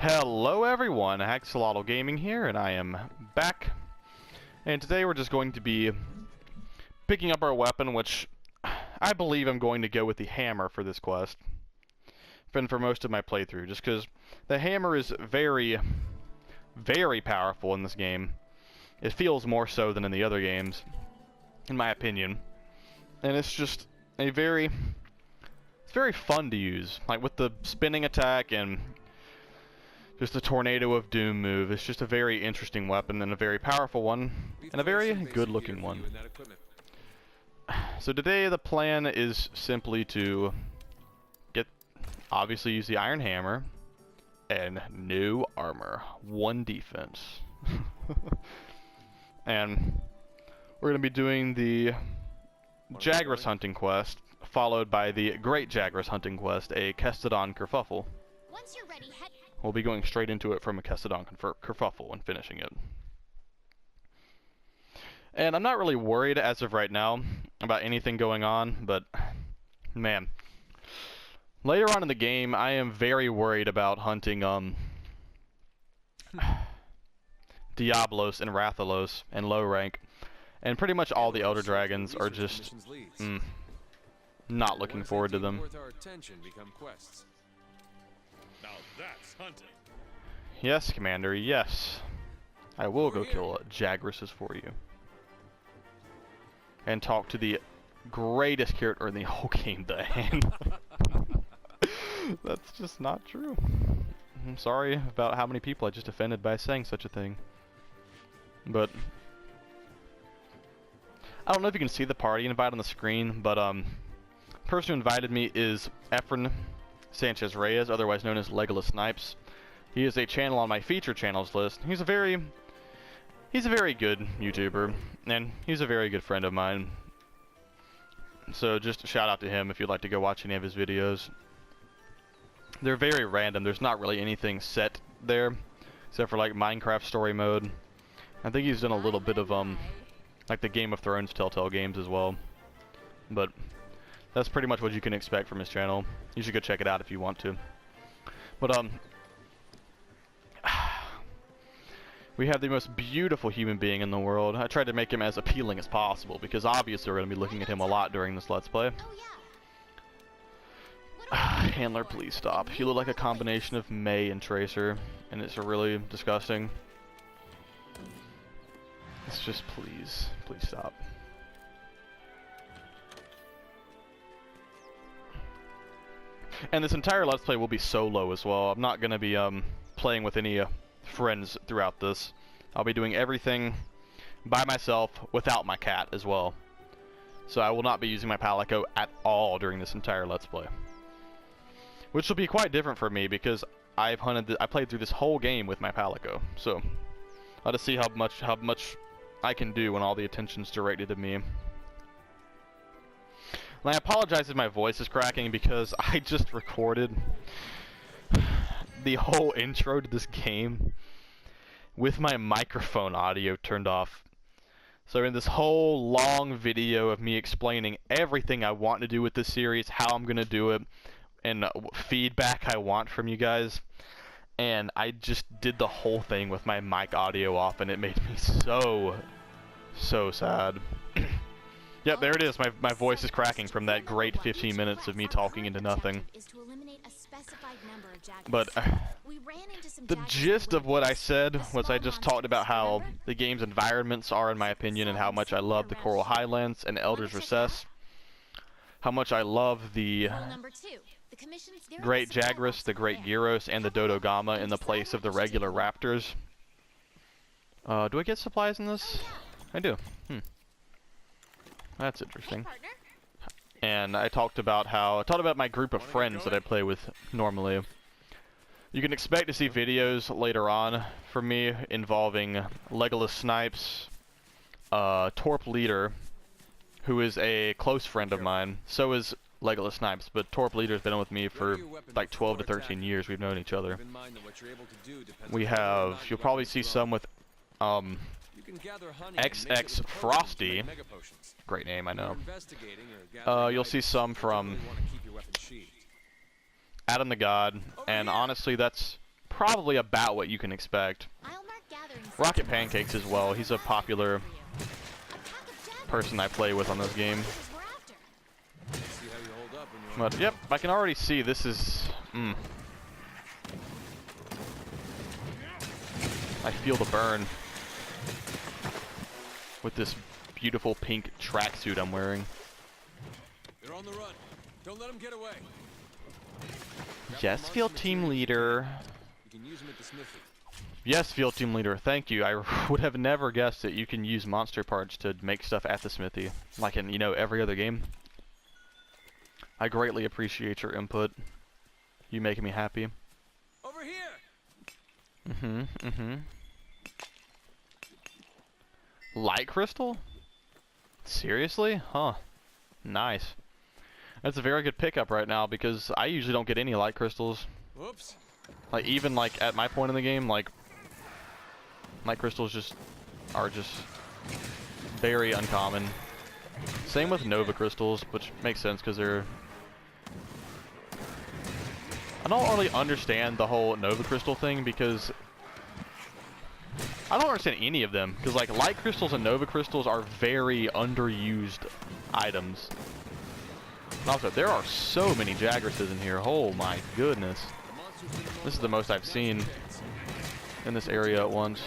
Hello everyone, Axolotl Gaming here, and I am back. And today we're just going to be picking up our weapon, which I believe I'm going to go with the hammer for this quest. Been for most of my playthrough, just because the hammer is very, very powerful in this game. It feels more so than in the other games, in my opinion. And it's just it's very fun to use, like with the spinning attack and just the Tornado of Doom move. It's just a very interesting weapon and a very powerful one, and a very good-looking one. So today the plan is simply to obviously use the Iron Hammer and no armor, 1 defense. And we're going to be doing the Jagras hunting quest, followed by the Great Jagras hunting quest, a Kestodon kerfuffle. Once you're ready, We'll be going straight into it from a Kestodon kerfuffle and finishing it. And I'm not really worried as of right now about anything going on, but man, later on in the game I am very worried about hunting Diablos and Rathalos and low rank, and pretty much all the Elder Dragons are just not looking forward to them. Now that's hunting. Yes, Commander, yes. I will go kill Jagrases for you. And talk to the greatest character in the whole game, Dan. That's just not true. I'm sorry about how many people I just offended by saying such a thing. But I don't know if you can see the party invite on the screen, but the person who invited me is Efren Sanchez Reyes, otherwise known as Legolas Snipes. He is a channel on my feature channels list. He's a very good YouTuber, and he's a very good friend of mine. So just a shout out to him if you'd like to go watch any of his videos. They're very random. There's not really anything set there, except for like Minecraft story mode. I think he's done a little bit of like the Game of Thrones Telltale games as well. But that's pretty much what you can expect from his channel. You should go check it out if you want to. But we have the most beautiful human being in the world. I tried to make him as appealing as possible because obviously we're going to be looking at him a lot during this Let's Play. Handler, please stop. You look like a combination of May and Tracer, and it's really disgusting. It's just please stop. And this entire Let's Play will be solo as well. I'm not going to be playing with any friends throughout this. I'll be doing everything by myself without my cat as well. So I will not be using my Palico at all during this entire Let's Play. Which will be quite different for me because I played through this whole game with my Palico. So I'll just see how much I can do when all the attention's directed to me. And I apologize if my voice is cracking because I just recorded the whole intro to this game with my microphone audio turned off. So in this whole long video of me explaining everything I want to do with this series, how I'm going to do it, and feedback I want from you guys, and I just did the whole thing with my mic audio off, and it made me so sad. Yep, there it is. My voice is cracking from that great 15 minutes of me talking into nothing. But the gist of what I said was I just talked about how the game's environments are, in my opinion, and how much I love the Coral Highlands and Elder's Recess. How much I love the Great Jagras, the Great Gyros, and the Dodogama in the place of the regular raptors. Do I get supplies in this? I do. That's interesting. And I talked about my group of friends that I play with normally. You can expect to see videos later on from me involving Legolas Snipes, Torp Leader, who is a close friend of mine. So is Legolas Snipes, but Torp Leader's been with me for like 12 to 13 years. We've known each other. You'll probably see some with XX Frosty. Great name, I know. You'll see some from Adam the God, and honestly that's probably about what you can expect. Rocket Pancakes as well. He's a popular person I play with on this game. But yep, I can already see this is. I feel the burn with this beautiful pink tracksuit I'm wearing. They're on the run. Don't let them get away. Yes, field team leader. You can use them at the smithy. Yes, field team leader. Thank you. I would have never guessed that you can use monster parts to make stuff at the smithy, like in, you know, every other game. I greatly appreciate your input. You making me happy. Over here. Light crystal? Seriously? Huh. Nice. That's a very good pickup right now because I usually don't get any light crystals. Whoops. Like even like at my point in the game, like light crystals are just very uncommon. Same with Nova crystals, which makes sense because they're. I don't really understand the whole Nova crystal thing because I don't understand any of them because like light crystals and Nova crystals are very underused items. And also, there are so many Jagresses in here. Oh my goodness. This is the most I've seen in this area at once.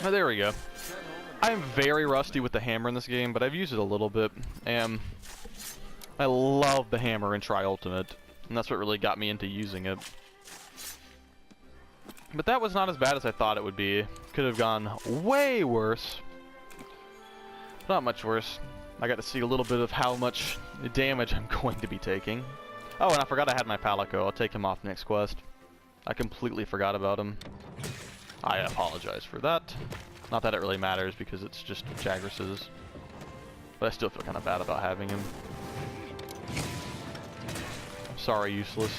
Oh, there we go. I am very rusty with the hammer in this game, but I've used it a little bit. And I love the hammer in Tri-Ultimate. And that's what really got me into using it. But that was not as bad as I thought it would be. Could have gone way worse. Not much worse. I got to see a little bit of how much damage I'm going to be taking. Oh, and I forgot I had my Palico. I'll take him off next quest. I completely forgot about him. I apologize for that. Not that it really matters because it's just Jagresses. But I still feel kind of bad about having him. Sorry, useless.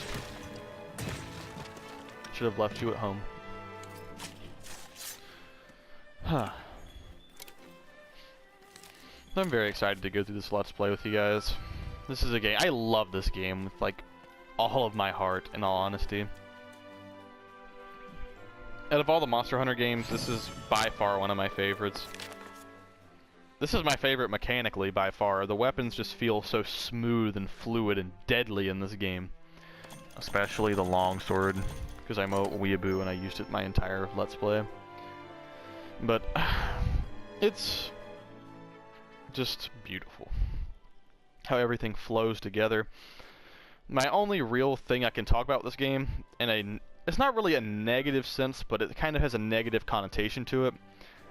Should have left you at home. Huh. I'm very excited to go through this Let's Play with you guys. This is a game. I love this game with like all of my heart, in all honesty. Out of all the Monster Hunter games, this is by far one of my favorites. This is my favorite mechanically by far. The weapons just feel so smooth and fluid and deadly in this game. Especially the longsword, because I'm a weeaboo and I used it my entire Let's Play. But it's just beautiful how everything flows together. My only real thing I can talk about with this game, and it's not really a negative sense, but it kind of has a negative connotation to it,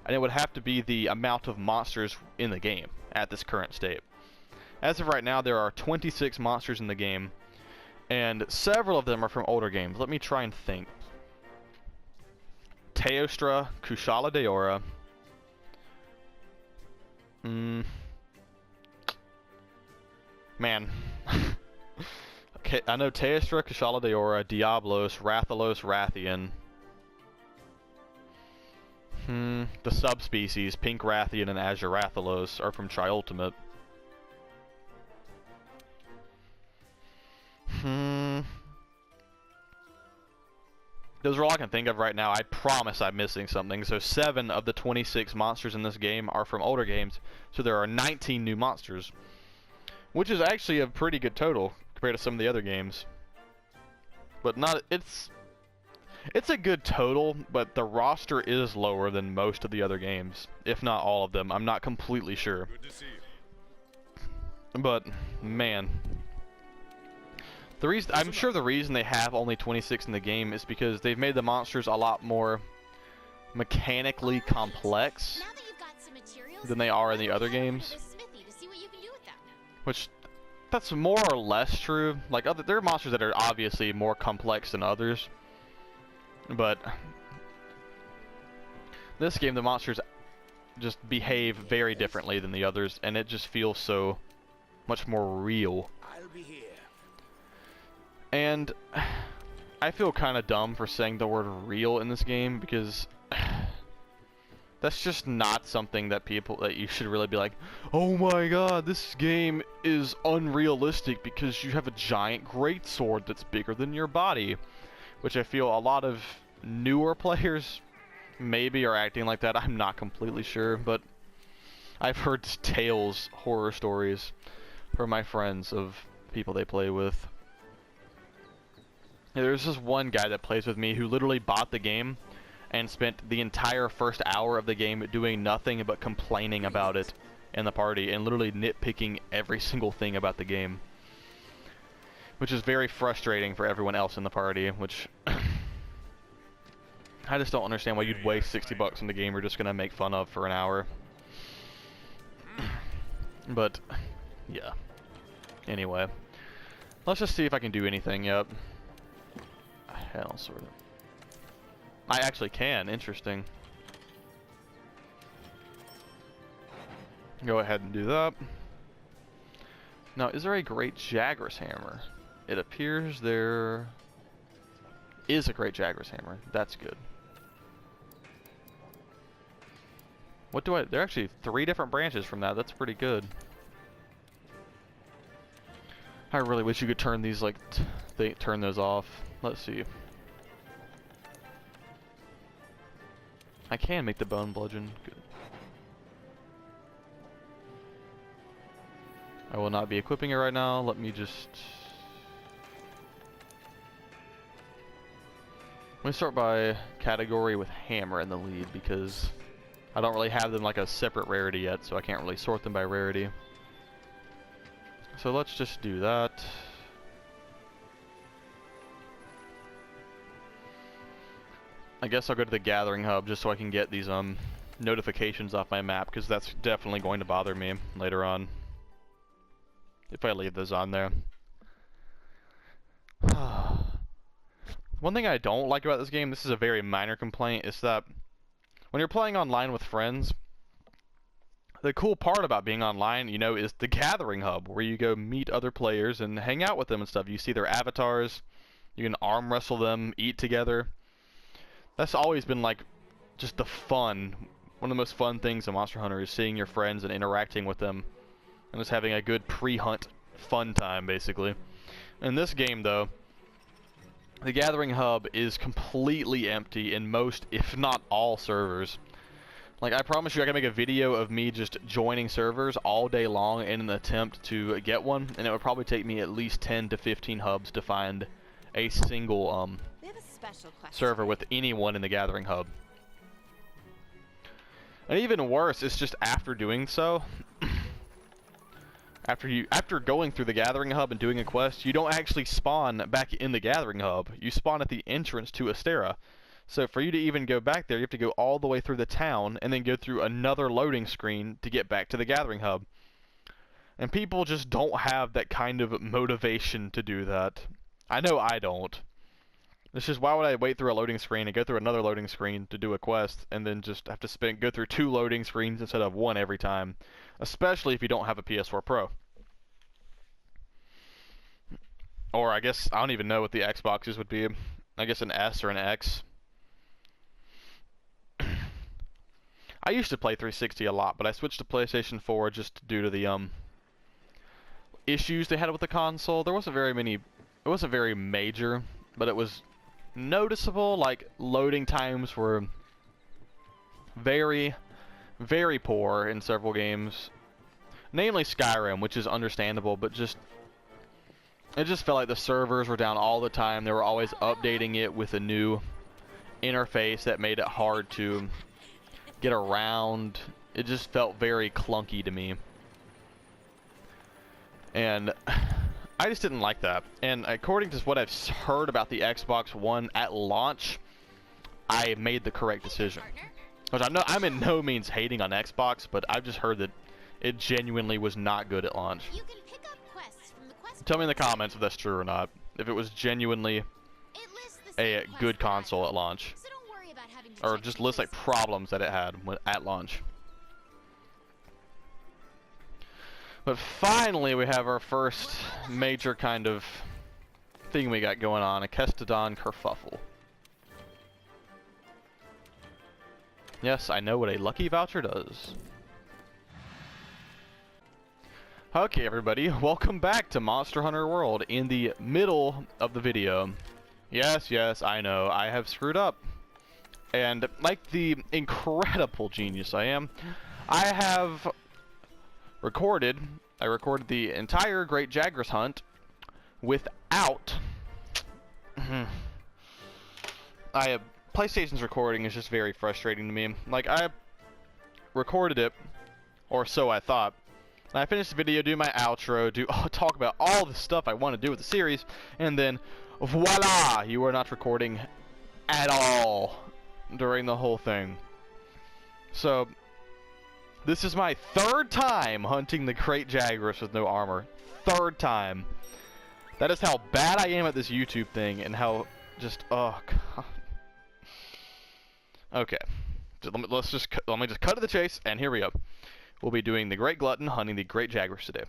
and it would have to be the amount of monsters in the game at this current state. As of right now, there are 26 monsters in the game, and several of them are from older games. Let me try and think. Teostra, Kushala Daora. Man. Okay, I know Teostra, Kushala Daora, Diablos, Rathalos, Rathian. The subspecies, Pink Rathian and Azure Rathalos, are from Tri-Ultimate. Those are all I can think of right now. I promise I'm missing something. So 7 of the 26 monsters in this game are from older games. So there are 19 new monsters. Which is actually a pretty good total compared to some of the other games. But not, it's a good total, but the roster is lower than most of the other games. If not all of them. I'm not completely sure. Good to see you. But, man. The reason, I'm sure the reason they have only 26 in the game is because they've made the monsters a lot more mechanically complex than they are in the other games. Which, that's more or less true. Like, there are monsters that are obviously more complex than others. But, this game, the monsters just behave very differently than the others, and it just feels so much more real. I'll be here. And I feel kind of dumb for saying the word real in this game because that's just not something that you should really be like, oh my god, this game is unrealistic because you have a giant greatsword that's bigger than your body. Which I feel a lot of newer players maybe are acting like that. I'm not completely sure, but I've heard tales, horror stories from my friends of people they play with. There's this one guy that plays with me who literally bought the game and spent the entire first hour of the game doing nothing but complaining about it in the party and literally nitpicking every single thing about the game. Which is very frustrating for everyone else in the party, which I just don't understand why you'd waste 60 bucks on the game you're just gonna make fun of for an hour. But, yeah. Anyway. Let's just see if I can do anything, yep. Hell, sort of. I actually can, interesting. Go ahead and do that. Now, is there a Great Jagras Hammer? It appears there is a Great Jagras Hammer. That's good. What do I... There are actually 3 different branches from that. That's pretty good. I really wish you could turn these, like, turn those off. Let's see. I can make the bone bludgeon. Good. I will not be equipping it right now. Let me just... Let me start by category with hammer in the lead because I don't really have them like a separate rarity yet, so I can't really sort them by rarity. So let's just do that. I guess I'll go to the gathering hub just so I can get these notifications off my map, because that's definitely going to bother me later on if I leave those on there. One thing I don't like about this game, this is a very minor complaint, is that when you're playing online with friends, the cool part about being online, you know, is the gathering hub, where you go meet other players and hang out with them and stuff. You see their avatars, you can arm wrestle them, eat together. That's always been like just the fun. One of the most fun things in Monster Hunter is seeing your friends and interacting with them and just having a good pre-hunt fun time, basically. In this game, though, the gathering hub is completely empty in most, if not all, servers. Like, I promise you I can make a video of me just joining servers all day long in an attempt to get one, and it would probably take me at least 10 to 15 hubs to find a single server with anyone in the gathering hub. And even worse, it's just after doing so, after going through the gathering hub and doing a quest, you don't actually spawn back in the gathering hub. You spawn at the entrance to Astera. So for you to even go back there, you have to go all the way through the town and then go through another loading screen to get back to the gathering hub. And people just don't have that kind of motivation to do that. I know I don't. It's just, why would I wait through a loading screen and go through another loading screen to do a quest and then just have to go through 2 loading screens instead of 1 every time? Especially if you don't have a PS4 Pro. Or I guess, I don't even know what the Xboxes would be. I guess an S or an X. I used to play 360 a lot, but I switched to PlayStation 4 just due to the issues they had with the console. There wasn't very many, it wasn't very major, but it was noticeable. Like, loading times were very, very poor in several games. Namely Skyrim, which is understandable, but it just felt like the servers were down all the time. They were always updating it with a new interface that made it hard to get around. It just felt very clunky to me. And I just didn't like that. And according to what I've heard about the Xbox One at launch, I made the correct decision. Which I'm in no means hating on Xbox, but I've just heard that it genuinely was not good at launch. You can pick up quests from the quest Tell me in the comments if that's true or not. If it was genuinely a good console at launch. So don't worry about having to Or check just the list like list. problems that it had at launch. But finally we have our first major kind of thing we got going on, a Kestodon kerfuffle. Yes, I know what a lucky voucher does. Okay, everybody, welcome back to Monster Hunter World in the middle of the video. Yes, I know, I have screwed up. And like the incredible genius I am, I recorded the entire Great Jagras hunt without... PlayStation's recording is just very frustrating to me. Like, I recorded it, or so I thought. And I finished the video, do my outro, talk about all the stuff I want to do with the series, and then, voila! You are not recording at all during the whole thing. So, this is my third time hunting the Great Jagras with no armor. Third time. That is how bad I am at this YouTube thing, and how just, oh god. Okay, let me just cut to the chase, and here we go. We'll be doing the Great Glutton hunting the Great Jagras today.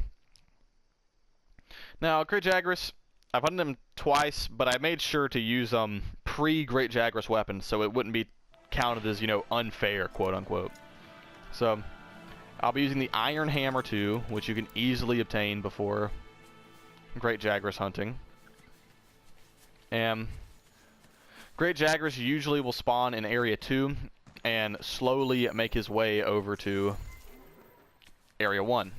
Now, Great Jagras, I've hunted them twice, but I made sure to use pre-Great Jagras weapons, so it wouldn't be counted as, you know, unfair, quote unquote. So, I'll be using the Iron Hammer 2, which you can easily obtain before Great Jagras hunting. And Great Jagras usually will spawn in Area 2 and slowly make his way over to Area 1.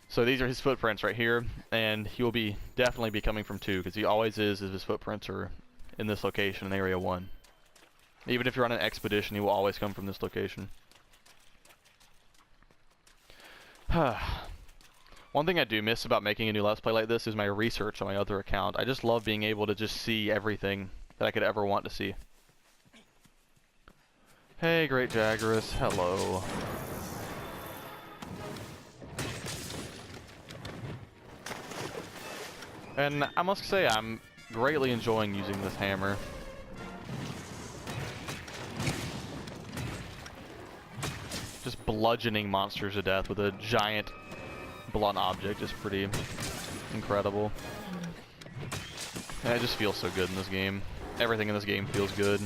So these are his footprints right here, and he will definitely be coming from 2, because he always is if his footprints are in this location in Area 1. Even if you're on an expedition, he will always come from this location. One thing I do miss about making a new Let's Play like this is my research on my other account. I just love being able to just see everything that I could ever want to see. Hey, Great Jagras, hello. And I must say, I'm greatly enjoying using this hammer. Just bludgeoning monsters to death with a giant blunt object is pretty incredible. And it just feels so good in this game. Everything in this game feels good.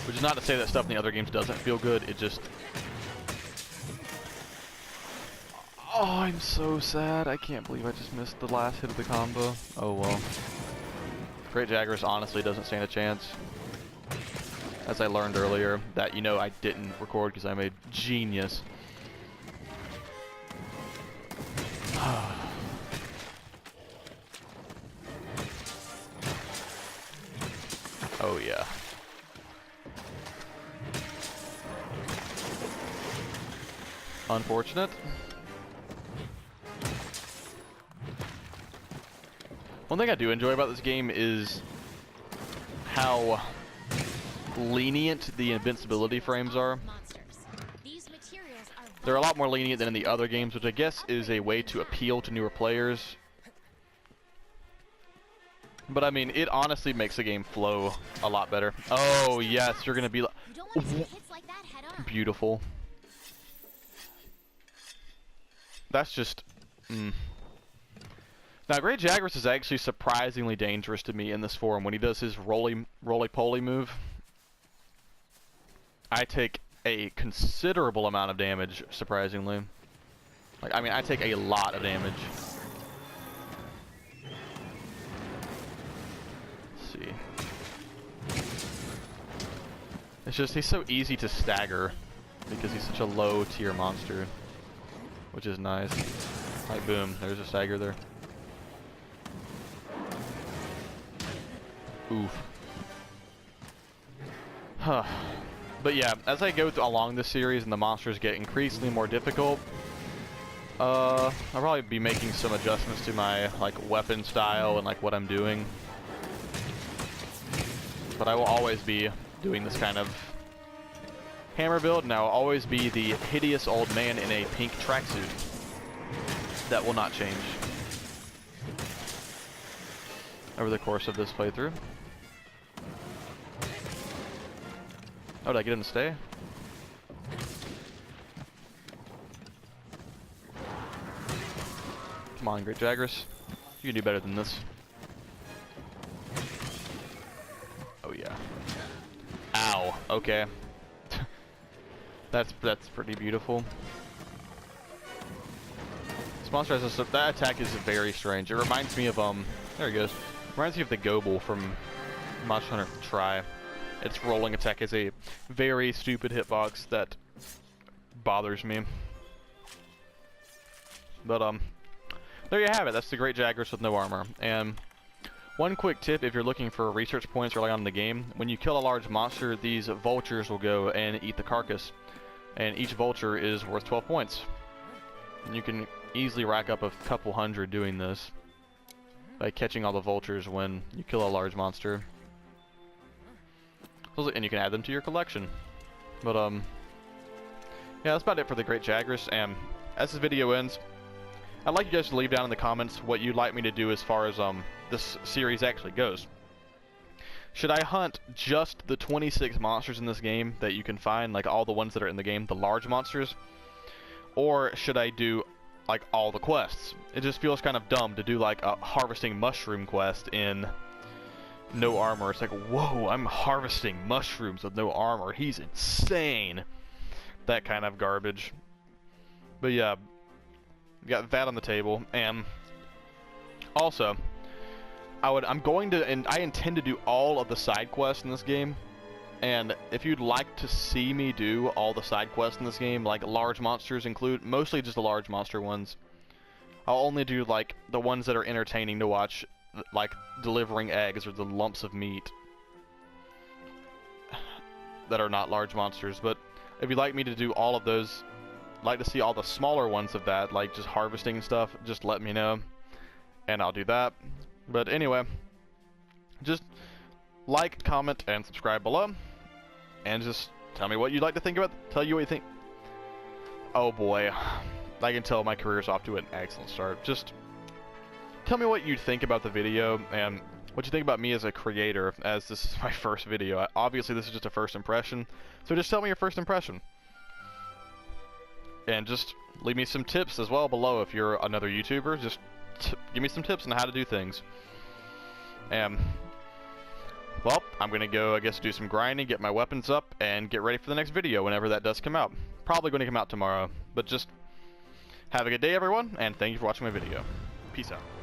Which is not to say that stuff in the other games doesn't feel good, it just... Oh, I'm so sad. I can't believe I just missed the last hit of the combo. Oh well. Great Jagras honestly doesn't stand a chance. As I learned earlier, that, you know, I didn't record because I'm a genius. Oh yeah. Unfortunate. One thing I do enjoy about this game is how lenient the invincibility frames are. They're a lot more lenient than in the other games, which I guess is a way to appeal to newer players. But I mean, it honestly makes the game flow a lot better. Oh yes, you're gonna be beautiful. That's just... Now, Great Jagras is actually surprisingly dangerous to me in this form. When he does his roly-poly move, I take a considerable amount of damage, surprisingly. Like, I mean, I take a lot of damage. Let's see. It's just, he's so easy to stagger because he's such a low-tier monster, which is nice. Like, boom, there's a stagger there. Oof. Huh. But yeah, as I go along this series and the monsters get increasingly more difficult, I'll probably be making some adjustments to my, like, weapon style and, like, what I'm doing. But I will always be doing this kind of hammer build, and I will always be the hideous old man in a pink tracksuit. That will not change over the course of this playthrough. Oh, did I get him to stay? Come on, Great Jagras. You can do better than this. Oh, yeah. Ow. Okay. That's pretty beautiful. This monster has that attack is very strange. It reminds me of there he goes. Reminds me of the Goble from Monster Hunter Tri. Its rolling attack is a very stupid hitbox that bothers me. But there you have it. That's the Great Jagras with no armor. And one quick tip, if you're looking for research points early on in the game, when you kill a large monster, these vultures will go and eat the carcass. And each vulture is worth 12 points. And you can easily rack up a couple hundred doing this by catching all the vultures when you kill a large monster. And you can add them to your collection. But yeah, that's about it for the Great Jagras. And as this video ends, I'd like you guys to leave down in the comments what you'd like me to do as far as this series actually goes. Should I hunt just the 26 monsters in this game that you can find, like all the ones that are in the game, the large monsters? Or should I do like all the quests? It just feels kind of dumb to do like a harvesting mushroom quest in no armor. It's like, whoa, I'm harvesting mushrooms with no armor. He's insane. That kind of garbage. But yeah, got that on the table. And also, I'm going to, and I intend to do all of the side quests in this game. And if you'd like to see me do all the side quests in this game, like large monsters include, mostly just the large monster ones, I'll only do like the ones that are entertaining to watch, like delivering eggs or the lumps of meat that are not large monsters. But if you'd like me to do all of those, like to see all the smaller ones of that, like just harvesting stuff, just let me know and I'll do that. But anyway, just like, comment, and subscribe below, and just tell me what you'd like to think about. Tell you what you think. Oh boy, I can tell my career's off to an excellent start. Just tell me what you think about the video and what you think about me as a creator, as this is my first video. Obviously, this is just a first impression, so just tell me your first impression. And just leave me some tips as well below if you're another YouTuber. Just give me some tips on how to do things. And well, I'm gonna go, I guess, do some grinding, get my weapons up, and get ready for the next video whenever that does come out. Probably going to come out tomorrow. But just have a good day, everyone, and thank you for watching my video. Peace out.